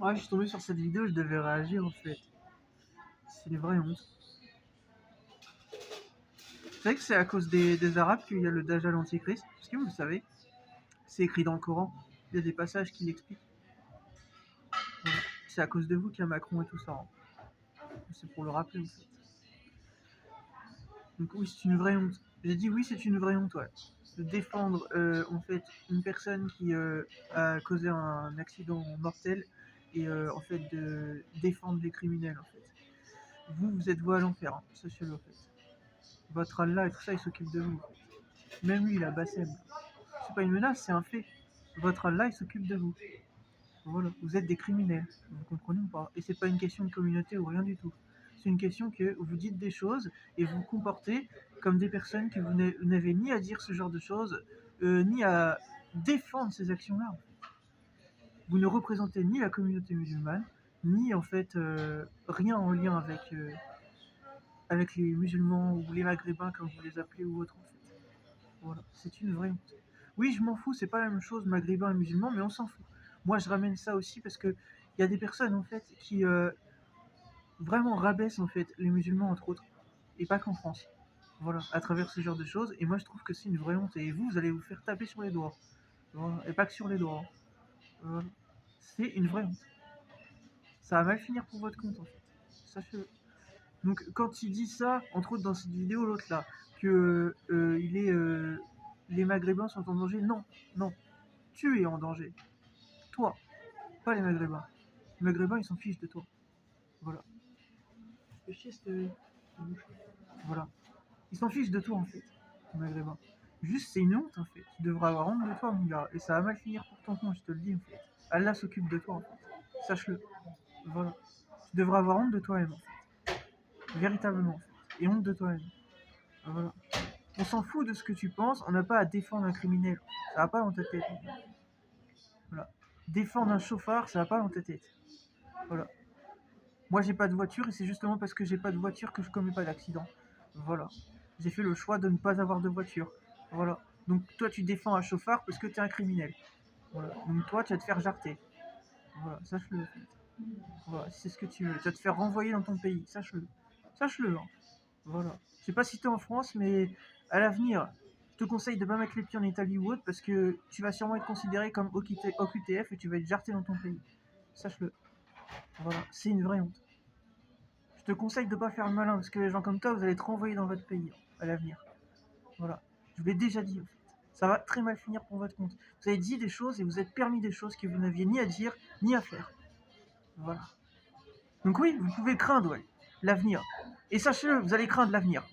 Ouais, je suis tombé sur cette vidéo, je devais réagir en fait. C'est une vraie honte. C'est vrai que c'est à cause des Arabes qu'il y a le Dajjal antichrist. Est-ce que vous le savez? C'est écrit dans le Coran. Il y a des passages qui l'expliquent. Voilà. C'est à cause de vous qu'il y a Macron et tout ça. Hein. C'est pour le rappeler en fait. Donc oui, c'est une vraie honte. J'ai dit oui, c'est une vraie honte, ouais. De défendre en fait une personne qui a causé un accident mortel et en fait de défendre les criminels en fait. Vous êtes voué à l'enfer, hein, sachez-le en fait. Votre Allah et tout ça, il s'occupe de vous. Même lui, il a Bassem. C'est pas une menace, c'est un fait. Votre Allah, il s'occupe de vous. Voilà, vous êtes des criminels. Vous comprenez ou pas? Et c'est pas une question de communauté ou rien du tout. C'est une question que vous dites des choses et vous vous comportez comme des personnes que vous n'avez ni à dire ce genre de choses, ni à défendre ces actions-là. Vous ne représentez ni la communauté musulmane, ni en fait rien en lien avec les musulmans ou les maghrébins comme vous les appelez ou autres en fait. Voilà, c'est une vraie honte. Oui, je m'en fous, c'est pas la même chose maghrébin et musulman, mais on s'en fout. Moi, je ramène ça aussi parce que il y a des personnes en fait qui vraiment rabaissent en fait les musulmans entre autres, et pas qu'en France. Voilà, à travers ce genre de choses. Et moi, je trouve que c'est une vraie honte. Et vous allez vous faire taper sur les doigts. Voilà, et pas que sur les doigts. Hein. Voilà. C'est une vraie honte. Ça va mal finir pour votre compte en fait. Sachez-le. Donc quand il dit ça, entre autres dans cette vidéo, l'autre là, que les Maghrébins sont en danger, non, non, tu es en danger. Toi, pas les Maghrébins. Les Maghrébins, ils s'en fichent de toi. Voilà. Fais chier cette Voilà. Ils s'en fichent de toi en fait, les Maghrébins. Juste, c'est une honte en fait. Tu devrais avoir honte de toi, mon gars. Et ça va mal finir pour ton compte, je te le dis en fait. Allah s'occupe de toi en fait. Sache-le. Voilà. Tu devrais avoir honte de toi-même en fait. Véritablement en fait. Et honte de toi-même. Voilà. On s'en fout de ce que tu penses, on n'a pas à défendre un criminel. Ça va pas dans ta tête. Voilà. Défendre un chauffard, ça va pas dans ta tête. Voilà. Moi, j'ai pas de voiture et c'est justement parce que j'ai pas de voiture que je commets pas d'accident. Voilà. J'ai fait le choix de ne pas avoir de voiture. Voilà. Donc toi, tu défends un chauffard parce que t'es un criminel. Voilà. Donc toi, tu vas te faire jarter. Voilà. Sache-le. Voilà. Si c'est ce que tu veux. Tu vas te faire renvoyer dans ton pays. Sache-le. Sache-le. Hein. Voilà. Je sais pas si t'es en France, mais à l'avenir, je te conseille de pas mettre les pieds en Italie ou autre parce que tu vas sûrement être considéré comme OQTF et tu vas être jarté dans ton pays. Sache-le. Voilà. C'est une vraie honte. Je te conseille de pas faire le malin parce que les gens comme toi, vous allez être renvoyés dans votre pays à l'avenir. Voilà. Je vous l'ai déjà dit en fait. Ça va très mal finir pour votre compte. Vous avez dit des choses et vous êtes permis des choses que vous n'aviez ni à dire ni à faire. Voilà. Donc oui, vous pouvez craindre l'avenir. Et sachez-le, vous allez craindre l'avenir.